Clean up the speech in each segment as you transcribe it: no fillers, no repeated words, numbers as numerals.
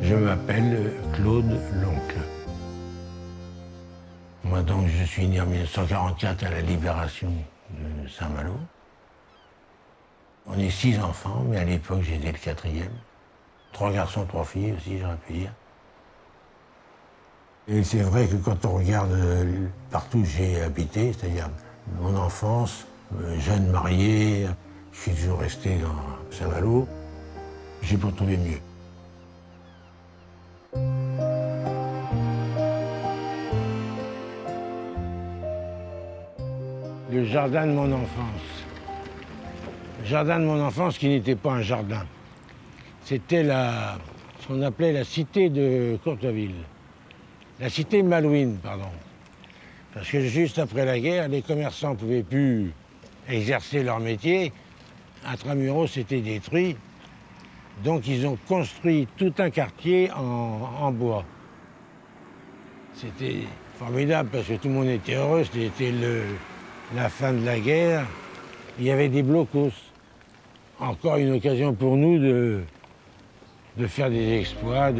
Je m'appelle Claude l'Oncle. Moi donc je suis né en 1944 à la libération de Saint-Malo. On est 6 enfants, mais à l'époque j'étais le 4e. 3 garçons, 3 filles aussi, j'aurais pu dire. Et c'est vrai que quand on regarde partout où j'ai habité, c'est-à-dire mon enfance, jeune marié, je suis toujours resté dans Saint-Malo, j'ai pas trouvé mieux. Le jardin de mon enfance. Le jardin de mon enfance qui n'était pas un jardin. C'était ce qu'on appelait la cité de Courteville. La cité malouine, pardon. Parce que juste après la guerre, les commerçants ne pouvaient plus exercer leur métier. Intramuros s'était détruit. Donc ils ont construit tout un quartier en bois. C'était formidable parce que tout le monde était heureux. C'était la fin de la guerre. Il y avait des blocos. Encore une occasion pour nous de faire des exploits.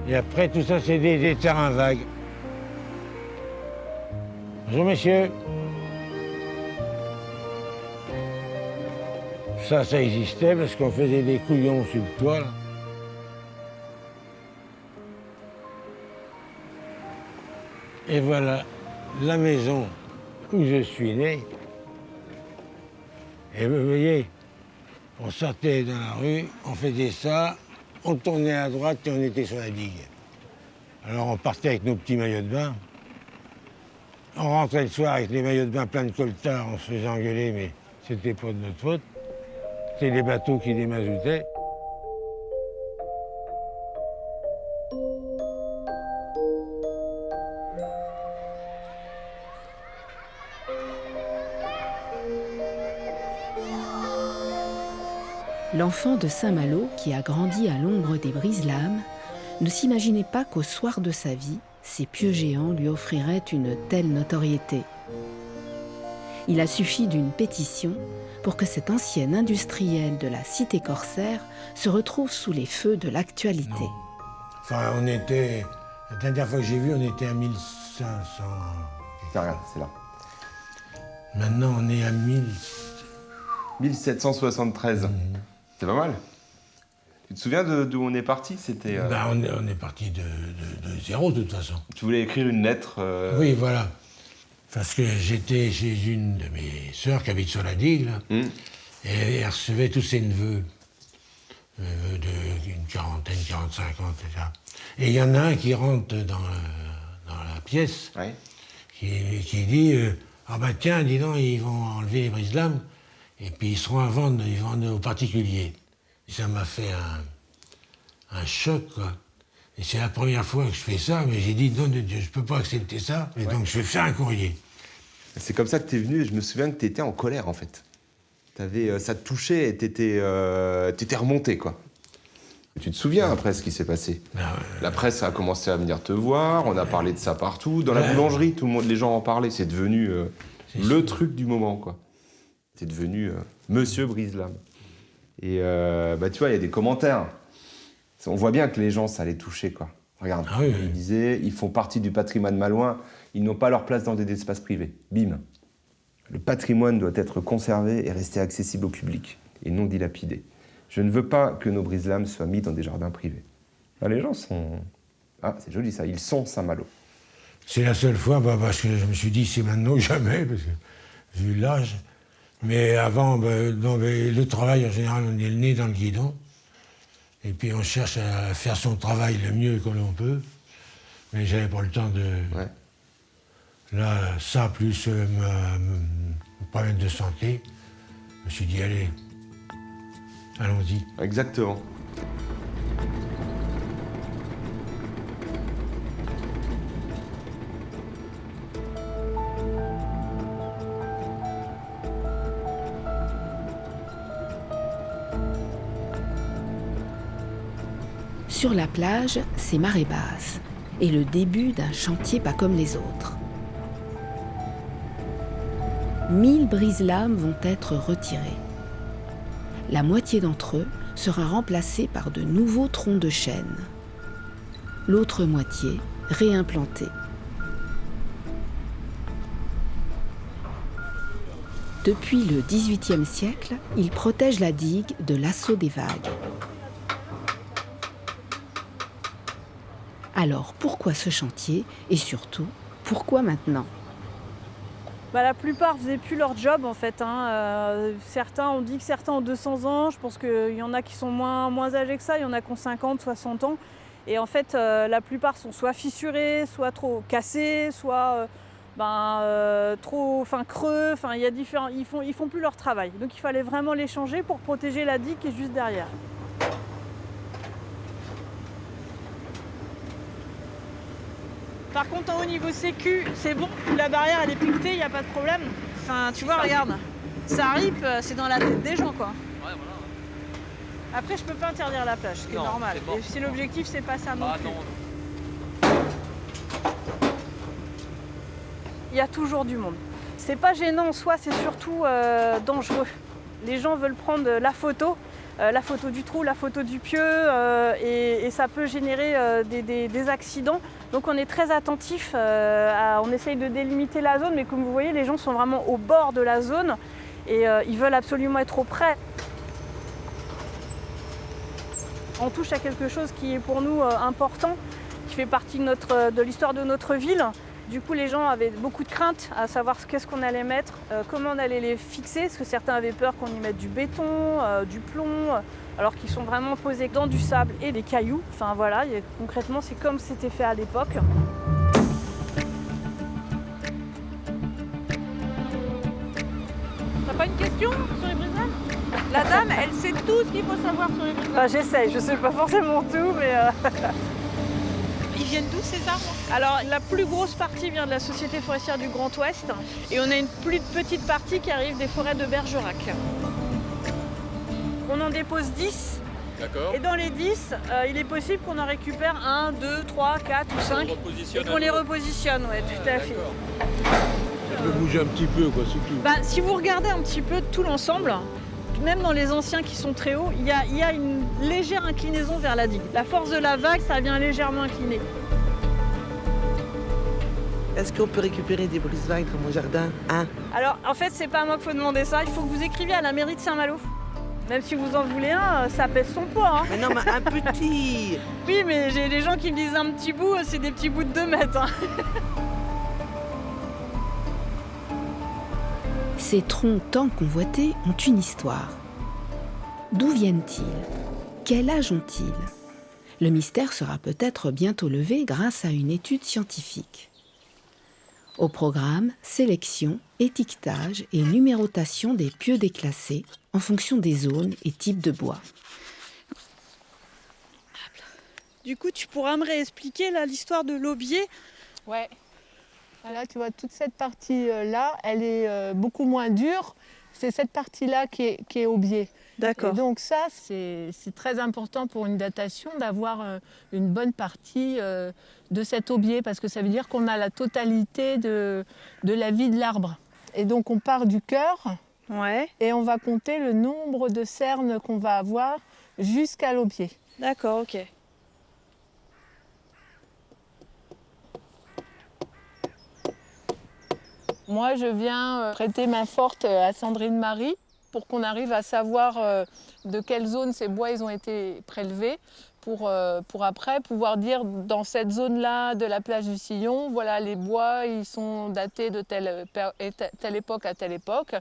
Et après, tout ça, c'est des terrains vagues. Bonjour, messieurs. Ça existait parce qu'on faisait des couillons sur le toit. Là. Et voilà la maison où je suis né. Et vous voyez, on sortait dans la rue, on faisait ça, on tournait à droite et on était sur la digue. Alors on partait avec nos petits maillots de bain. On rentrait le soir avec les maillots de bain pleins de coltard, on se faisait engueuler, mais c'était pas de notre faute. C'était les bateaux qui démazoutaient. L'enfant de Saint-Malo, qui a grandi à l'ombre des brise-lames, ne s'imaginait pas qu'au soir de sa vie, ces pieux géants lui offriraient une telle notoriété. Il a suffi d'une pétition pour que cet ancien industriel de la cité corsaire se retrouve sous les feux de l'actualité. Non. Enfin, la dernière fois que j'ai vu, on était à 1500. Tiens, regarde, c'est là. Maintenant, on est à 1773. C'est pas mal. Tu te souviens d'où on est parti? C'était. On est parti de zéro, de toute façon. Tu voulais écrire une lettre. Oui, voilà. Parce que j'étais chez une de mes sœurs qui habite sur la digue, là, et elle recevait tous ses neveux. D'une quarantaine, 45 ans, etc. Et il y en a un qui rentre dans la pièce, Ouais. qui dit ah ben tiens, dis donc, ils vont enlever les brise-lames, et puis ils seront à vendre, ils vendent aux particuliers. Et ça m'a fait un choc, quoi. Et c'est la première fois que je fais ça, mais j'ai dit non, je peux pas accepter ça, et donc je vais faire un courrier. C'est comme ça que t'es venu, et je me souviens que t'étais en colère, en fait. Ça te touchait et t'étais remonté, quoi. Tu te souviens après ce qui s'est passé? La presse a commencé à venir te voir, on a parlé de ça partout. Dans la boulangerie, tout le monde, les gens en parlaient. C'est devenu le truc du moment, quoi. T'es devenu Monsieur Brise-Lame. Et tu vois, il y a des commentaires. On voit bien que les gens, ça les touchait, quoi. Regarde, ils disaient, ils font partie du patrimoine malouin, ils n'ont pas leur place dans des espaces privés. Bim. Le patrimoine doit être conservé et rester accessible au public, et non dilapidé. Je ne veux pas que nos brise-lames soient mis dans des jardins privés. Ah, les gens sont... Ah, c'est joli ça, ils sont Saint-Malo. C'est la seule fois, parce que je me suis dit c'est maintenant ou jamais, parce que vu l'âge. Mais avant, le travail, en général, on est le nez dans le guidon. Et puis on cherche à faire son travail le mieux que l'on peut. Mais j'avais pas le temps de... Ouais. Là, ça, plus mon problème de santé, je me suis dit, allez, allons-y. Exactement. Sur la plage, c'est marée basse et le début d'un chantier pas comme les autres. 1000 brise-lames vont être retirées. la moitié d'entre eux sera remplacée par de nouveaux troncs de chêne. L'autre moitié réimplantée. Depuis le XVIIIe siècle, il protège la digue de l'assaut des vagues. Alors pourquoi ce chantier et surtout, pourquoi maintenant ? La plupart ne faisaient plus leur job en fait. Certains, on dit que certains ont 200 ans, je pense qu'il y en a qui sont moins âgés que ça, il y en a qui ont 50, 60 ans. Et en fait, la plupart sont soit fissurés, soit trop cassés, soit trop creux. Il y a différents, ils font plus leur travail. Donc il fallait vraiment les changer pour protéger la digue qui est juste derrière. Par contre, en haut niveau sécu, c'est bon. La barrière, elle est piquetée, il n'y a pas de problème. Enfin, tu vois, regarde, ça rip, c'est dans la tête des gens, quoi. Ouais, voilà. Après, je peux pas interdire la plage, ce qui est normal. Et si l'objectif, c'est pas ça non plus. Non. Il y a toujours du monde. C'est pas gênant en soi, c'est surtout dangereux. Les gens veulent prendre la photo du trou, la photo du pieu, et ça peut générer des accidents. Donc on est très attentif, on essaye de délimiter la zone, mais comme vous voyez, les gens sont vraiment au bord de la zone et ils veulent absolument être au près. On touche à quelque chose qui est pour nous important, qui fait partie de l'histoire de notre ville. Du coup, les gens avaient beaucoup de craintes à savoir qu'est-ce qu'on allait mettre, comment on allait les fixer, parce que certains avaient peur qu'on y mette du béton, du plomb, alors qu'ils sont vraiment posés dans du sable et des cailloux. Enfin voilà, concrètement, c'est comme c'était fait à l'époque. T'as pas une question sur les brise-lames ? La dame, elle sait tout ce qu'il faut savoir sur les brise-lames. J'essaye, je sais pas forcément tout, mais... Ils viennent d'où ces arbres ? Alors la plus grosse partie vient de la Société forestière du Grand Ouest et on a une plus petite partie qui arrive des forêts de Bergerac. On en dépose 10. D'accord. Et dans les 10, il est possible qu'on en récupère 1, 2, 3, 4 ou 5 et qu'on les repositionne, ouais, tout à fait. Ça peut bouger un petit peu, quoi, c'est tout. Si vous regardez un petit peu tout l'ensemble, même dans les anciens qui sont très hauts, il y a une légère inclinaison vers la digue. La force de la vague, ça vient légèrement incliner. Est-ce qu'on peut récupérer des brise-vagues dans mon jardin ? Alors, en fait, c'est pas à moi qu'il faut demander ça. Il faut que vous écriviez à la mairie de Saint-Malo. Même si vous en voulez un, ça pèse son poids. Mais non, mais un petit. Oui, mais j'ai des gens qui me disent un petit bout, c'est des petits bouts de 2 mètres. Ces troncs tant convoités ont une histoire. D'où viennent-ils ? Quel âge ont-ils ? Le mystère sera peut-être bientôt levé grâce à une étude scientifique. Au programme, sélection, étiquetage et numérotation des pieux déclassés en fonction des zones et types de bois. Du coup, tu pourras me réexpliquer l'histoire de l'aubier ? Ouais. Là, tu vois, toute cette partie-là, elle est beaucoup moins dure. C'est cette partie-là qui est aubier. D'accord. Et donc ça, c'est très important pour une datation d'avoir une bonne partie de cet aubier, parce que ça veut dire qu'on a la totalité de la vie de l'arbre. Et donc on part du cœur, ouais, et on va compter le nombre de cernes qu'on va avoir jusqu'à l'aubier. D'accord, ok. Moi, je viens prêter main forte à Sandrine Marie pour qu'on arrive à savoir de quelle zone ces bois ils ont été prélevés pour après pouvoir dire dans cette zone-là de la plage du Sillon, voilà, les bois ils sont datés de telle époque à telle époque.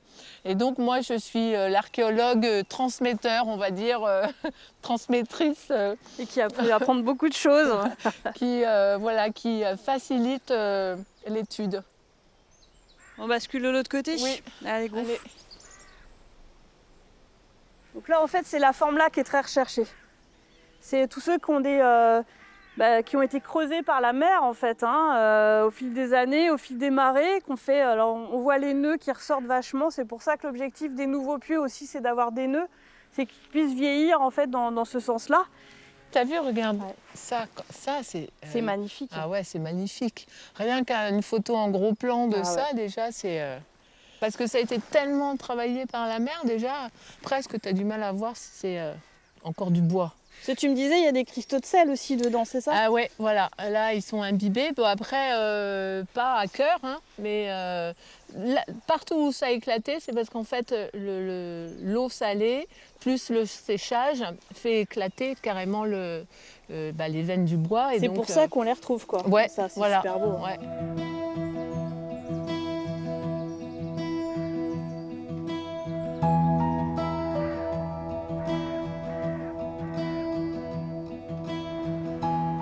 Et donc moi, je suis l'archéologue transmetteur, on va dire, transmettrice. Et qui a pu apprendre beaucoup de choses. qui facilite l'étude. On bascule de l'autre côté ? Oui. Allez, go. Allez. Donc là, en fait, c'est la forme là qui est très recherchée. C'est tous ceux qui ont, qui ont été creusés par la mer, en fait, au fil des années, au fil des marées, qu'on fait. Alors, on voit les nœuds qui ressortent vachement. C'est pour ça que l'objectif des nouveaux pieux aussi, c'est d'avoir des nœuds. C'est qu'ils puissent vieillir, en fait, dans ce sens-là. T'as vu, regarde, ouais. ça c'est... C'est magnifique. Ah ouais, c'est magnifique. Rien qu'une photo en gros plan de ça, ouais. Déjà, c'est... Parce que ça a été tellement travaillé par la mer déjà, presque tu as du mal à voir si c'est encore du bois. Parce que tu me disais, il y a des cristaux de sel aussi dedans, c'est ça? Ah ouais, voilà, là ils sont imbibés. Bon après, pas à cœur, hein, mais partout où ça a éclaté, c'est parce qu'en fait l'eau salée plus le séchage fait éclater carrément les veines du bois. C'est pour ça qu'on les retrouve, quoi. Ouais, ça, c'est voilà, super beau. Ouais.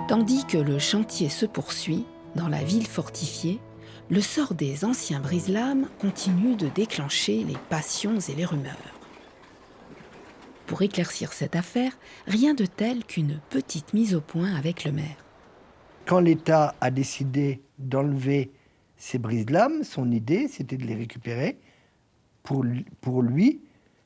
Tandis que le chantier se poursuit, dans la ville fortifiée, le sort des anciens brise-lames continue de déclencher les passions et les rumeurs. Pour éclaircir cette affaire, rien de tel qu'une petite mise au point avec le maire. Quand l'État a décidé d'enlever ces brise-lames, son idée, c'était de les récupérer pour lui,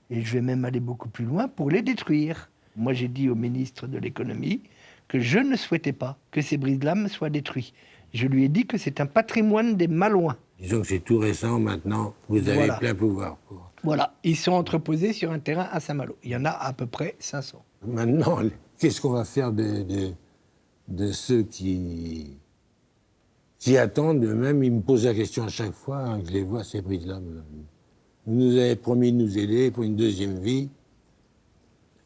et je vais même aller beaucoup plus loin, pour les détruire. Moi, j'ai dit au ministre de l'économie que je ne souhaitais pas que ces brise-lames soient détruits. Je lui ai dit que c'est un patrimoine des Malouins. Disons que c'est tout récent maintenant, vous avez plein pouvoir. Voilà, ils sont entreposés sur un terrain à Saint-Malo. Il y en a à peu près 500. Maintenant, qu'est-ce qu'on va faire de ceux qui attendent eux-mêmes? Ils me posent la question à chaque fois, hein, que je les vois, ces brise-lames. Vous nous avez promis de nous aider pour une deuxième vie.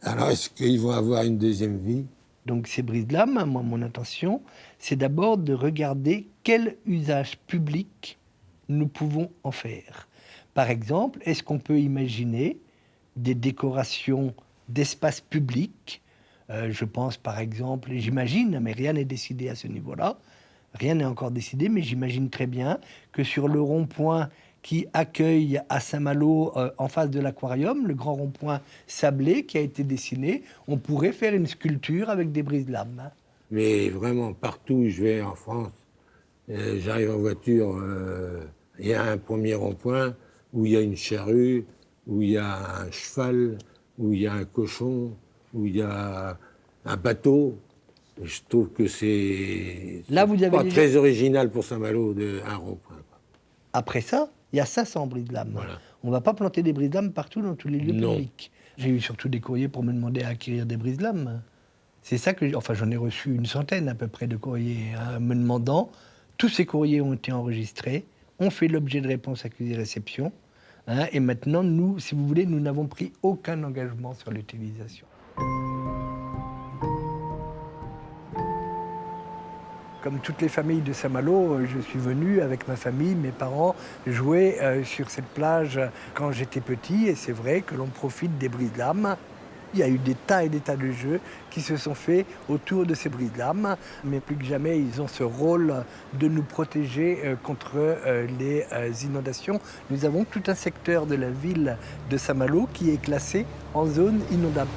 Alors, est-ce qu'ils vont avoir une deuxième vie? Donc ces brise-lames, moi, mon intention, c'est d'abord de regarder quel usage public nous pouvons en faire. Par exemple, est-ce qu'on peut imaginer des décorations d'espaces publics? Je pense par exemple, et j'imagine, mais rien n'est décidé à ce niveau-là, rien n'est encore décidé, mais j'imagine très bien que sur le rond-point qui accueille à Saint-Malo, en face de l'aquarium, le grand rond-point sablé qui a été dessiné, on pourrait faire une sculpture avec des brise-lames. Mais vraiment, partout où je vais en France, j'arrive en voiture, il y a un premier rond-point où il y a une charrue, où il y a un cheval, où il y a un cochon, où il y a un bateau. Je trouve que c'est pas très original pour Saint-Malo, un rond-point. Après ça, il y a 500 brise-lames. Voilà. On ne va pas planter des brise-lames partout dans tous les lieux publics. J'ai eu surtout des courriers pour me demander à acquérir des brise-lames. C'est ça que... Enfin, j'en ai reçu une centaine à peu près de courriers me demandant. Tous ces courriers ont été enregistrés, ont fait l'objet de réponses accusées-réception. Et maintenant, nous, si vous voulez, nous n'avons pris aucun engagement sur l'utilisation. Comme toutes les familles de Saint-Malo, je suis venu avec ma famille, mes parents, jouer sur cette plage quand j'étais petit. Et c'est vrai que l'on profite des brise-lames. Il y a eu des tas et des tas de jeux qui se sont faits autour de ces brise-lames. Mais plus que jamais, ils ont ce rôle de nous protéger contre les inondations. Nous avons tout un secteur de la ville de Saint-Malo qui est classé en zone inondable.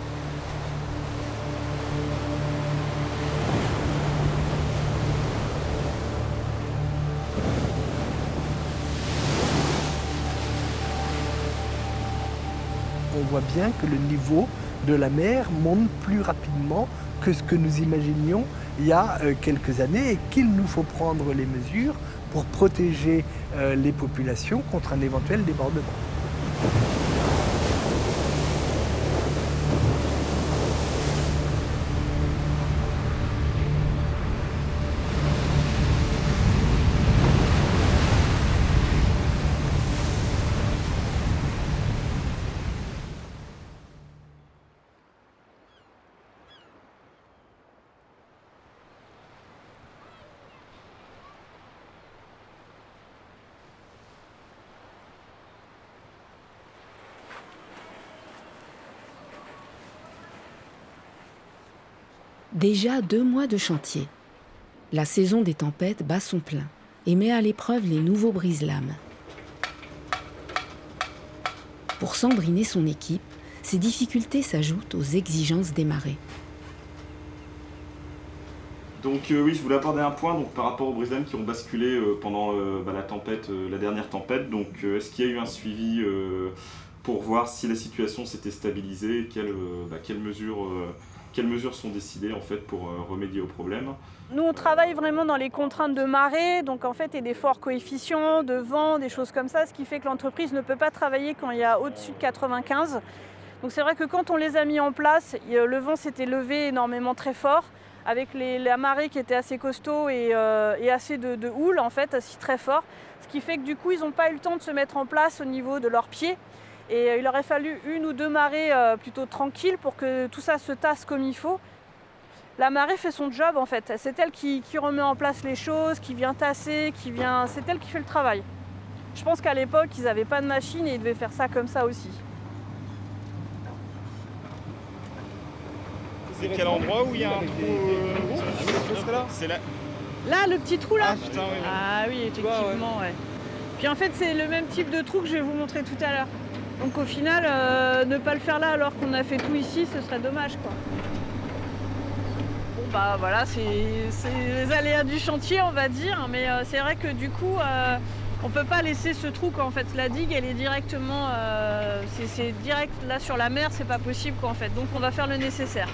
On voit bien que le niveau de la mer monte plus rapidement que ce que nous imaginions il y a quelques années et qu'il nous faut prendre les mesures pour protéger les populations contre un éventuel débordement. Déjà 2 mois de chantier. La saison des tempêtes bat son plein et met à l'épreuve les nouveaux brise-lames. Pour Sandrine et son équipe, ces difficultés s'ajoutent aux exigences des marées. Donc oui, je voulais aborder un point donc, par rapport aux brise-lames qui ont basculé pendant la tempête, la dernière tempête. Donc est-ce qu'il y a eu un suivi pour voir si la situation s'était stabilisée et quelles mesures Quelles mesures sont décidées en fait pour remédier au problème? Nous, on travaille vraiment dans les contraintes de marée, donc en fait, et des forts coefficients, de vent, des choses comme ça, ce qui fait que l'entreprise ne peut pas travailler quand il y a au-dessus de 95. Donc c'est vrai que quand on les a mis en place, le vent s'était levé énormément très fort, avec la marée qui était assez costaud et assez de houle, en fait, assez très fort. Ce qui fait que du coup, ils n'ont pas eu le temps de se mettre en place au niveau de leurs pieds. Et il aurait fallu 1 ou 2 marées plutôt tranquilles pour que tout ça se tasse comme il faut. La marée fait son job en fait. C'est elle qui remet en place les choses, qui vient tasser, c'est elle qui fait le travail. Je pense qu'à l'époque, ils n'avaient pas de machine et ils devaient faire ça comme ça aussi. C'est quel endroit où il y a un trou C'est là. Là, le petit trou là. Ah putain, oui. Ah oui, effectivement, ouais. Puis en fait, c'est le même type de trou que je vais vous montrer tout à l'heure. Donc au final, ne pas le faire là alors qu'on a fait tout ici, ce serait dommage quoi. Bon bah voilà, c'est les aléas du chantier on va dire, mais c'est vrai que du coup, on peut pas laisser ce trou quoi. En fait, la digue elle est directement, c'est direct là sur la mer, c'est pas possible quoi en fait. Donc on va faire le nécessaire.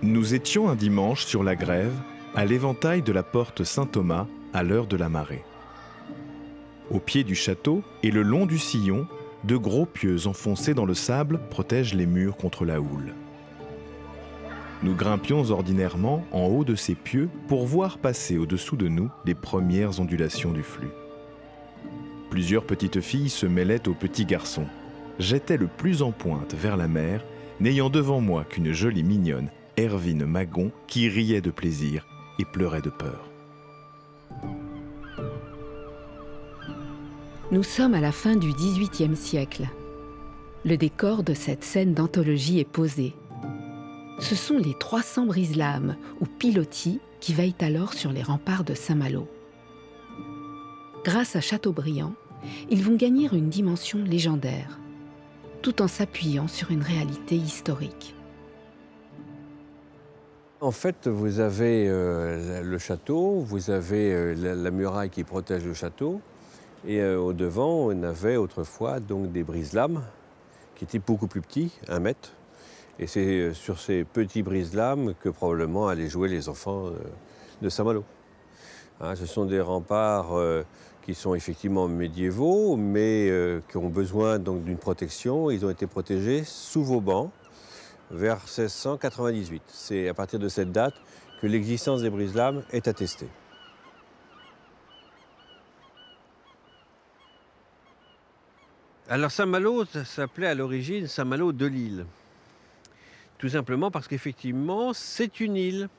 Nous étions un dimanche sur la grève, à l'éventail de la porte Saint-Thomas, à l'heure de la marée. Au pied du château et le long du sillon, de gros pieux enfoncés dans le sable protègent les murs contre la houle. Nous grimpions ordinairement en haut de ces pieux pour voir passer au-dessous de nous les premières ondulations du flux. Plusieurs petites filles se mêlaient aux petits garçons. J'étais le plus en pointe vers la mer, n'ayant devant moi qu'une jolie mignonne, Hervine Magon, qui riait de plaisir et pleurait de peur. Nous sommes à la fin du XVIIIe siècle. Le décor de cette scène d'anthologie est posé. Ce sont les 300 brise-lames ou pilotis qui veillent alors sur les remparts de Saint-Malo. Grâce à Chateaubriand, ils vont gagner une dimension légendaire, tout en s'appuyant sur une réalité historique. En fait, vous avez le château, vous avez la muraille qui protège le château, et au-devant, on avait autrefois donc des brise-lames qui étaient beaucoup plus petits, 1 mètre. Et c'est sur ces petits brise-lames que probablement allaient jouer les enfants de Saint-Malo. Hein, ce sont des remparts qui sont effectivement médiévaux, mais qui ont besoin donc d'une protection. Ils ont été protégés sous Vauban vers 1698. C'est à partir de cette date que l'existence des brise-lames est attestée. Alors Saint-Malo s'appelait à l'origine Saint-Malo de l'île. Tout simplement parce qu'effectivement, c'est une île.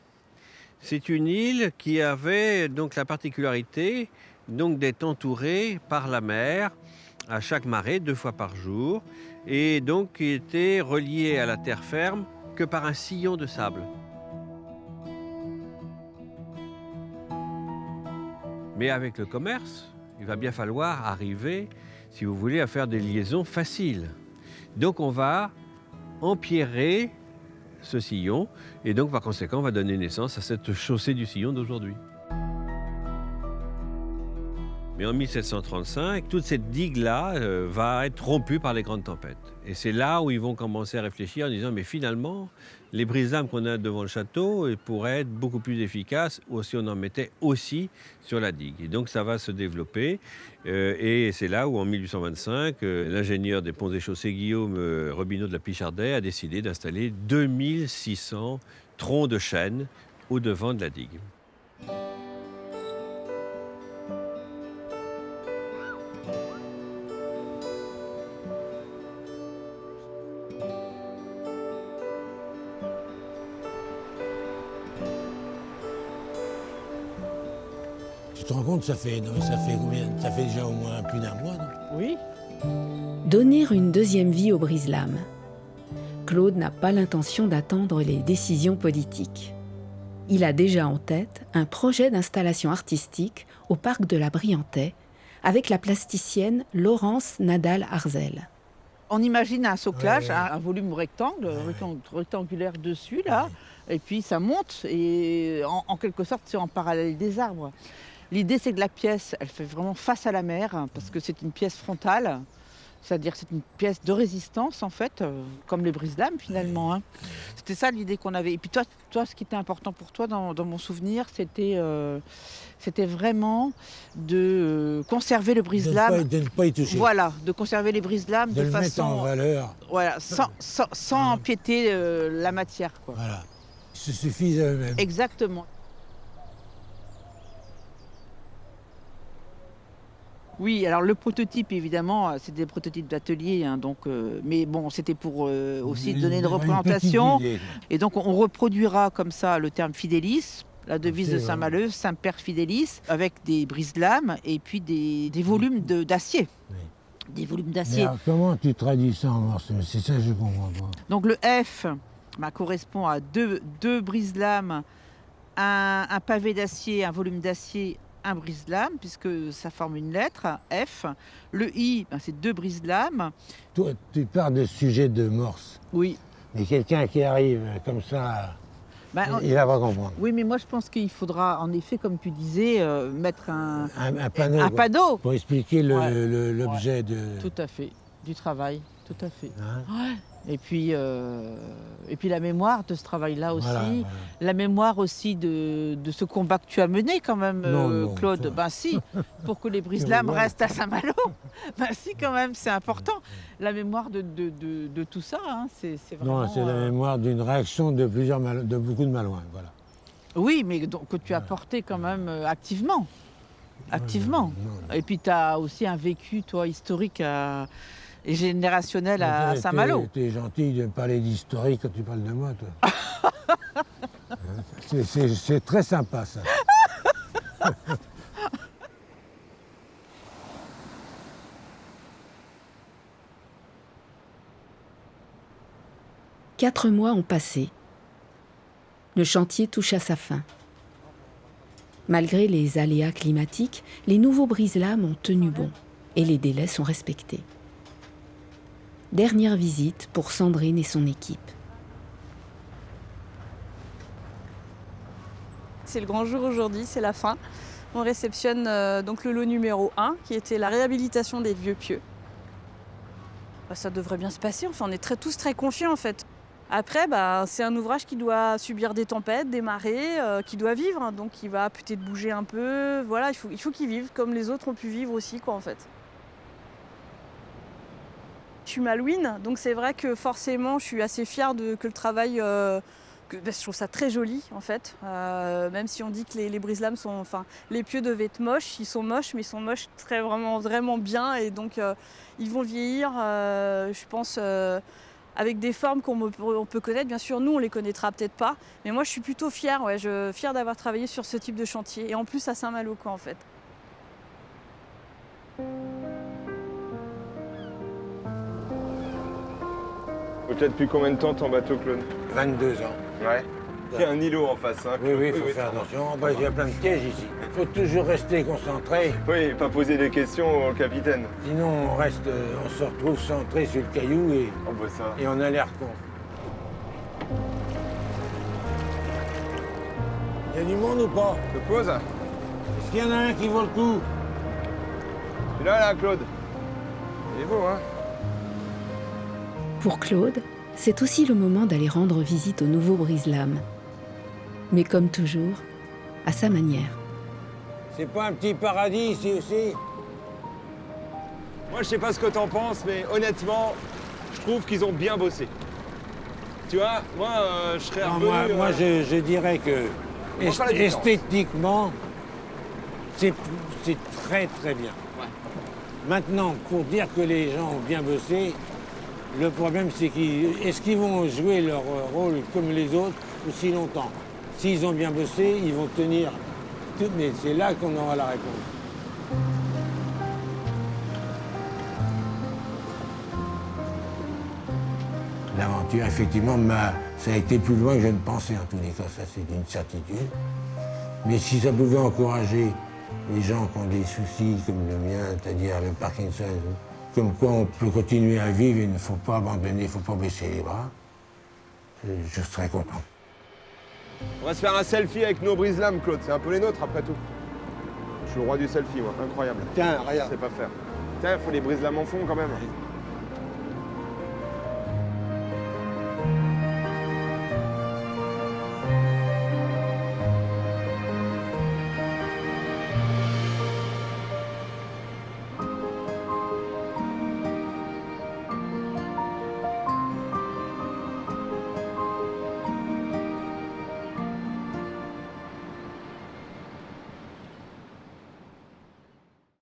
C'est une île qui avait donc la particularité donc d'être entourée par la mer à chaque marée 2 fois par jour et donc qui était reliée à la terre ferme que par un sillon de sable. Mais avec le commerce, il va bien falloir arriver, si vous voulez, à faire des liaisons faciles. Donc on va empierrer ce sillon et donc par conséquent on va donner naissance à cette chaussée du sillon d'aujourd'hui. Mais en 1735, toute cette digue-là va être rompue par les grandes tempêtes. Et c'est là où ils vont commencer à réfléchir en disant mais finalement, les brise-lames qu'on a devant le château pourraient être beaucoup plus efficaces si on en mettait aussi sur la digue. Et donc ça va se développer. Et c'est là où en 1825, l'ingénieur des ponts et chaussées Guillaume Robineau de la Pichardaie a décidé d'installer 2600 troncs de chêne au devant de la digue. Tu te rends compte, ça fait combien? Ça fait déjà au moins plus d'1 mois, non? Oui. Donner une deuxième vie aux brise-lames. Claude n'a pas l'intention d'attendre les décisions politiques. Il a déjà en tête un projet d'installation artistique au parc de la Briantais avec la plasticienne Laurence Nadal-Arzel. On imagine un soclage, Ouais. un volume rectangulaire dessus, là, et puis ça monte, et en quelque sorte, c'est en parallèle des arbres. L'idée, c'est que la pièce, elle fait vraiment face à la mer, parce que c'est une pièce frontale, c'est-à-dire que c'est une pièce de résistance, en fait, comme les brise-lames, finalement. Hein. C'était ça l'idée qu'on avait. Et puis toi, ce qui était important pour toi, dans mon souvenir, c'était vraiment de conserver le brise-lame. De ne pas y toucher. Voilà, de conserver les brise-lames De de le mettre en façon... valeur. Voilà, sans empiéter la matière, quoi. Voilà. Ils se suffisent à eux-mêmes. Exactement. Oui, alors le prototype, évidemment, c'est des prototypes d'atelier, hein, donc, mais bon, c'était pour aussi donner une représentation. Idée, Et donc, on reproduira comme ça le terme Fidelis, la devise de Saint-Malo, Saint-Père Fidelis, avec des brise-lames et puis des volumes d'acier. Oui. Des volumes Mais d'acier. alors, comment tu traduis ça en morse? C'est ça que je comprends pas. Donc le F correspond à deux brise-lames, un pavé d'acier, un volume d'acier, un brise-lame, puisque ça forme une lettre, F. Le I, c'est deux brise-lames. Toi, tu parles de sujet de morse. Oui. Mais quelqu'un qui arrive comme ça, il va pas comprendre. Oui, mais moi je pense qu'il faudra, en effet, comme tu disais, mettre un panneau. Un panneau. Pour expliquer l'objet de... Tout à fait, du travail, tout à fait. Hein? Ouais. Et puis la mémoire de ce travail-là aussi, Voilà. la mémoire aussi de ce combat que tu as mené quand même, Non, Claude. ça. Ben si, pour que les brise-lames restent à Saint-Malo. Ben si, quand même, c'est important. La mémoire de tout ça, hein, c'est vraiment... Non, c'est la mémoire d'une réaction de beaucoup de Malouins, voilà. Oui, mais donc, que tu as porté quand même activement. Activement. Non. Et puis tu as aussi un vécu, toi, historique et générationnel à Saint-Malo. T'es gentil de me parler d'historique quand tu parles de moi, toi. C'est très sympa, ça. 4 mois ont passé. Le chantier touche à sa fin. Malgré les aléas climatiques, les nouveaux brise-lames ont tenu bon et les délais sont respectés. Dernière visite pour Sandrine et son équipe. C'est le grand jour aujourd'hui, c'est la fin. On réceptionne donc le lot numéro 1, qui était la réhabilitation des vieux pieux. Ça devrait bien se passer, enfin, on est tous très confiants en fait. Après, c'est un ouvrage qui doit subir des tempêtes, des marées, qui doit vivre, hein, donc il va peut-être bouger un peu. Voilà, il faut qu'il vive comme les autres ont pu vivre aussi, quoi, en fait. Je suis malouine, donc c'est vrai que forcément, je suis assez fière que le travail... je trouve ça très joli, en fait. Même si on dit que les brise-lames sont... Enfin, les pieux devaient être moches, ils sont moches, mais ils sont moches vraiment bien. Et donc, ils vont vieillir, je pense... avec des formes qu'on peut connaître. Bien sûr, nous, on les connaîtra peut-être pas. Mais moi, je suis plutôt fière, fière d'avoir travaillé sur ce type de chantier. Et en plus, à Saint-Malo, quoi, en fait. Peut-être depuis combien de temps ton bateau, Claude? 22 ans. Ouais. Il y a un îlot en face. Hein, Oui, il faut faire attention. Il y a plein de pièges ici. Il faut toujours rester concentré. Oui, pas poser des questions au capitaine. Sinon, on se retrouve centré sur le caillou et on a l'air con. Il y a du monde ou pas? Je pose. Est-ce qu'il y en a un qui vaut le coup? Là, Claude. Il est beau, hein? Pour Claude, c'est aussi le moment d'aller rendre visite au nouveau brise-lames. Mais comme toujours, à sa manière. C'est pas un petit paradis ici aussi? Moi, je sais pas ce que t'en penses, mais honnêtement, je trouve qu'ils ont bien bossé. Tu vois, moi, je serais revenu... Moi, je dirais que esthétiquement, c'est très très bien. Ouais. Maintenant, pour dire que les gens ont bien bossé, le problème c'est est-ce qu'ils vont jouer leur rôle comme les autres aussi longtemps? S'ils ont bien bossé, ils vont tenir tout, mais c'est là qu'on aura la réponse. L'aventure, effectivement, ça a été plus loin que je ne pensais, en tous les cas, ça c'est une certitude. Mais si ça pouvait encourager les gens qui ont des soucis comme le mien, c'est-à-dire le Parkinson, comme quoi on peut continuer à vivre, il ne faut pas abandonner, il ne faut pas baisser les bras. Je serais content. On va se faire un selfie avec nos brise-lames, Claude. C'est un peu les nôtres, après tout. Je suis le roi du selfie, moi. Incroyable. Tiens, regarde. Je sais pas faire. Tiens, il faut les brise-lames en fond, quand même.